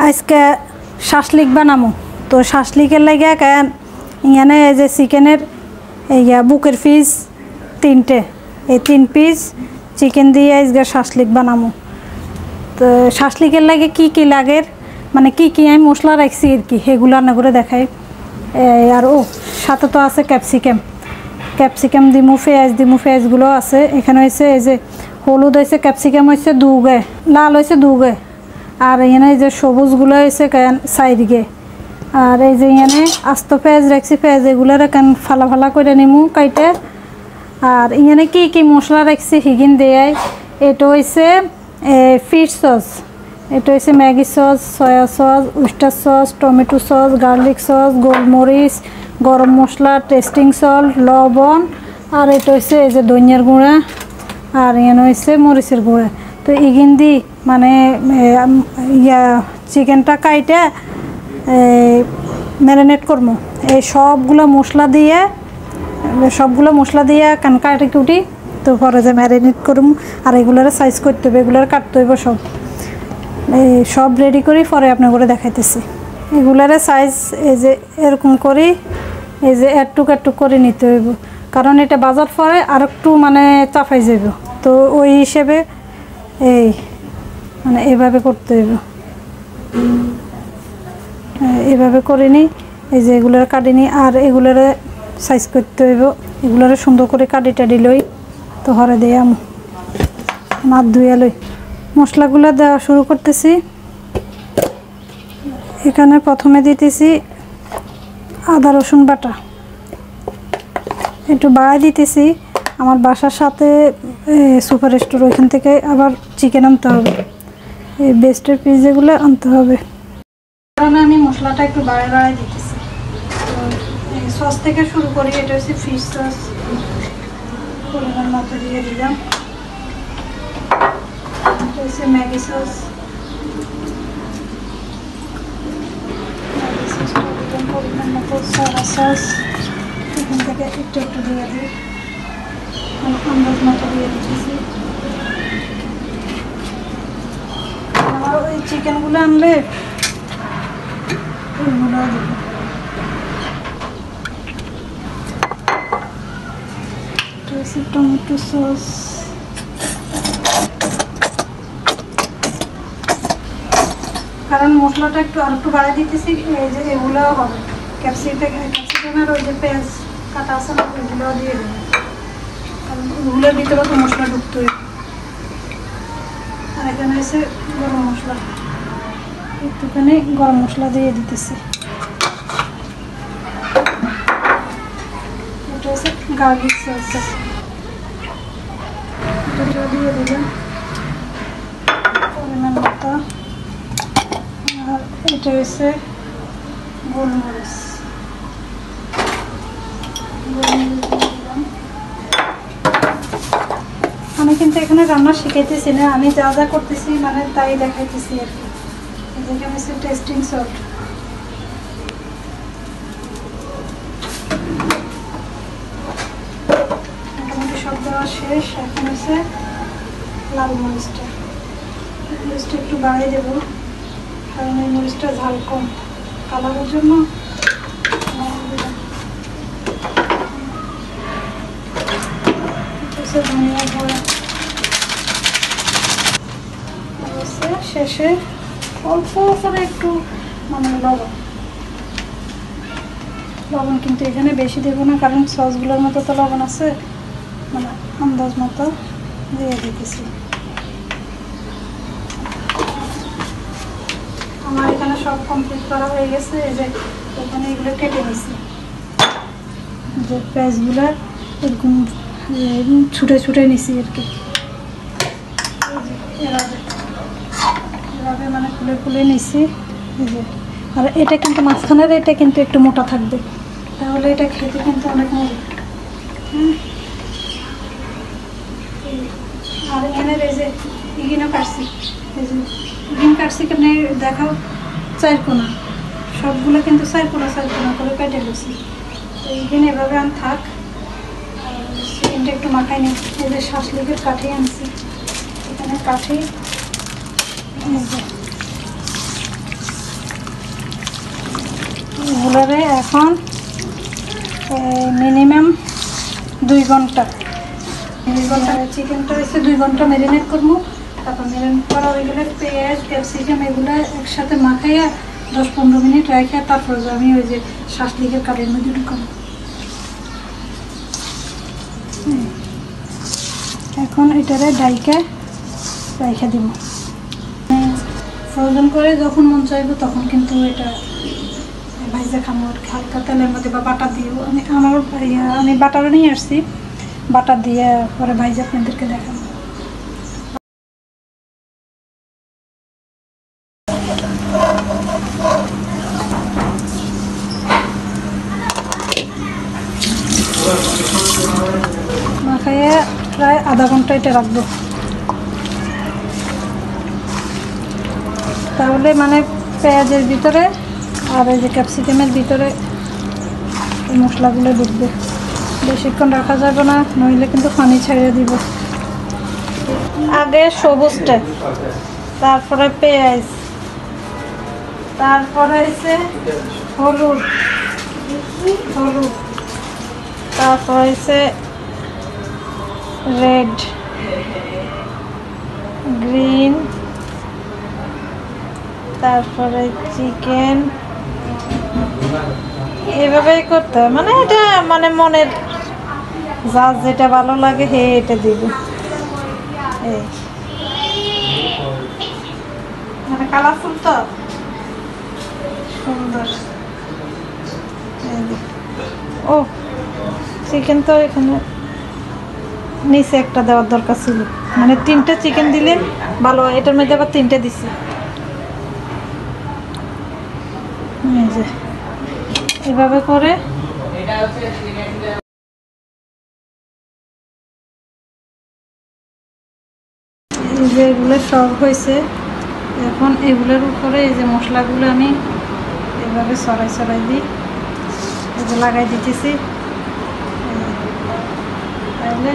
আজকে শাসলিক বানামো। তো শাসলিকের লাগে কেন এখানে এই যে চিকেনের বুকের পিস 3টে, এই 3 পিস চিকেন দিয়ে আজকে শাসলিক বানামো। তো শাসলিকের লাগে কি কি লাগে, মানে কি কি আমি মশলা রাখছি আর কি, সেগুলো রান্না করে দেখাই। আর সাথে তো আছে ক্যাপসিকাম দিমু, পেঁয়াজগুলো আছে। এখানে হয়েছে এই যে হলুদ হয়েছে, ক্যাপসিকাম হয়েছে 2 গে, লাল হয়েছে 2 গে, আর এখানে এই যে সবুজগুলো হয়েছে 4 গে। আর এই যে এখানে আস্ত পেঁয়াজ রাখছি, পেঁয়াজ এগুলোর কেন ফালা ফালা করে নিমু কাইটে। আর এখানে কি কি মশলা রাখছি হিগিন দেয়। এটা হয়েছে ফিশ সস, এটা হয়েছে Maggi sauce, soya sauce, Worcester sauce, tomato sauce, garlic sauce, গোলমরিচ, গরম মশলা, টেস্টিং সল্ট, লবণ। আর এটা হয়েছে এই যে ধনিয়ার গুঁড়া, আর এখানে হয়েছে মরিচের গুঁড়া। তো ইগিন দি মানে চিকেনটা কাইটে ম্যারিনেট করবো। এই সবগুলো মশলা দিয়ে কান কাটি কুটি তো পরে যে ম্যারিনেট করবো। আর এগুলোর সাইজ করতে হবে, এগুলোর কাটতে হইব সব রেডি করি পরে আপনার করে দেখাইতেছি। এগুলার সাইজ এই যে এরকম করি, এই যে একটুক করে নিতে হইব, কারণ এটা বাজার পরে আর একটু মানে চাপাই যাব। তো ওই হিসেবে এই মানে এভাবে করতে হইব, এভাবে করে নিই। এই যে এগুলোর কাটি নিই, আর এগুলোর সাইজ করতে হইব। এগুলোর সুন্দর করে কাটি লই, তো হরে দিয়ে মাছ ধুয়ে লই। মশলাগুলো দেওয়া শুরু করতেছি। এখানে প্রথমে দিতেছি আদা রসুন বাটা, একটু বাড়াই দিতেছি। আমার বাসার সাথে সুপার স্টোর, ওইখান থেকে আবার চিকেন আনতে হবে, এই বেস্টের পিস যেগুলো আনতে হবে। কারণ আমি মশলাটা একটু বাড়াই দিতেছি। তো এই সস থেকে শুরু করি। এটা হচ্ছে ফিশ সস, পরিমাণ মতো দিয়ে দিলাম। এটা হচ্ছে ম্যাগি সস, পরিমাণ মতো সয়া সস এখান থেকে একটু দিয়ে দিই, আন্দাজ মতো দিয়ে দিতেছি। আর ওই চিকেনগুলো আনলে ওইগুলো দেব। টমেটো সস, কারণ মশলাটা আর একটু বাড়াই দিতেছি। এই যে এগুলো হবে ক্যাপসিকামের ওই যে পেঁয়াজ কাটা আছে না, ওইগুলো দিয়ে দেবো, কারণ ওগুলোর ভিতরে তো মশলা ঢুকতে হবে। আর এখানে এসে গরম মশলা, একটুখানি গরম মশলা দিয়ে দিতেছি। এটা হচ্ছে গার্লিক সস, এটা দিয়ে দিলাম পরিমাণ মতো। আর এটা হচ্ছে গোলমরিচ দিলাম। আমি কিন্তু এখানে রান্না শিখাইতেছি না, আমি যা যা করতেছি মানে তাই দেখাইতেছি আর কি। এখানে হচ্ছে টেস্টিং সল্ট, মোটামুটি সব দেওয়া শেষ। এখন হচ্ছে লাল মরিচটা একটু বাড়িয়ে দেবো, কারণ এই মরিচটা ঝাল কম, কালারের জন্য। ধনিয়া গুঁড়া শেষে অল্প করে একটু মানে লবণ কিন্তু এখানে বেশি দেবো না, কারণ সসগুলোর মতো তো লবণ আছে, মানে আন্দাজ মতো দিয়ে দিতেছি। আমার এখানে সব কমপ্লিট করা হয়ে গেছে। এই যে এখানে এগুলো কেটে নিছি, যে পেঁয়াজগুলো এরকম ছুটে নিছি আর কি। এভাবে মানে খুলে নিছি। আর এটা কিন্তু মাঝখানের এটা কিন্তু একটু মোটা থাকবে, তাহলে এটা খেতে কিন্তু অনেক মজা। আর এখানে এই যে ইগিনও কাটছি, এই যে ইগিন কাটছি কেমনি দেখাও, 4 কোনা, সবগুলো কিন্তু 4 কোনা করে কেটে গেছি। তো ইগিন এভাবে আন থাক। চিকেনটা একটু মাখাই নিই। এই যে শাসলিকের কাঠি আনছি, এখানে কাঠি এখন মিনিমাম 2 ঘন্টা চিকেনটা হচ্ছে 2 ঘন্টা ম্যারিনেট করবো। তারপর ম্যারিনেট করা হয়ে গেলে পেঁয়াজ ক্যাপসিকাম এগুলো একসাথে মাখাইয়া 10-15 মিনিট রেখে তারপর আমি ওই যে শাসলিকের কাঠের মধ্যে ঢুকাবো। এখন এটারে ডাইকে রেখে দিব। ফ্রোজেন করে যখন মন চাইবো তখন কিন্তু এটা ভাইজা খামো আর হালকা তেলের মধ্যে বা বাটার দিয়েও। আমি বাটারও নিয়ে আসছি, বাটার দিয়ে পরে ভাইজা আপনাদেরকে দেখাবো। মাখাইয়ে প্রায় আধা ঘন্টা এটা রাখবো, তাহলে মানে পেঁয়াজের ভিতরে আর এই যে ক্যাপসিকামের ভিতরে এই মশলাগুলো ঢুকবে। বেশিক্ষণ রাখা যাবে না, নইলে কিন্তু পানি ছেড়ে দিব। আগে সবুজটা, তারপরে পেঁয়াজ, তারপরে হচ্ছে হলুদ, তারপর হচ্ছে রেড, গ্রিন, তারপরে চিকেন। এভাবেই করতে হয়, মানে এটা মানে মনের যার যেটা ভালো লাগে হে এটা দিবে। এই মানে কালারফুল তো সুন্দর। ও চিকেন তো এখানে নিচে একটা দেওয়ার দরকার ছিল, মানে 3টে চিকেন দিলে ভালো। এটার মধ্যে আবার 3টে দিছি। এই যে এভাবে করে এই যে এগুলো সব হয়েছে। এখন এগুলোর উপরে এই যে মশলাগুলো আমি এভাবে সরাই দিই, এই যে লাগাই দিতেছি। তাহলে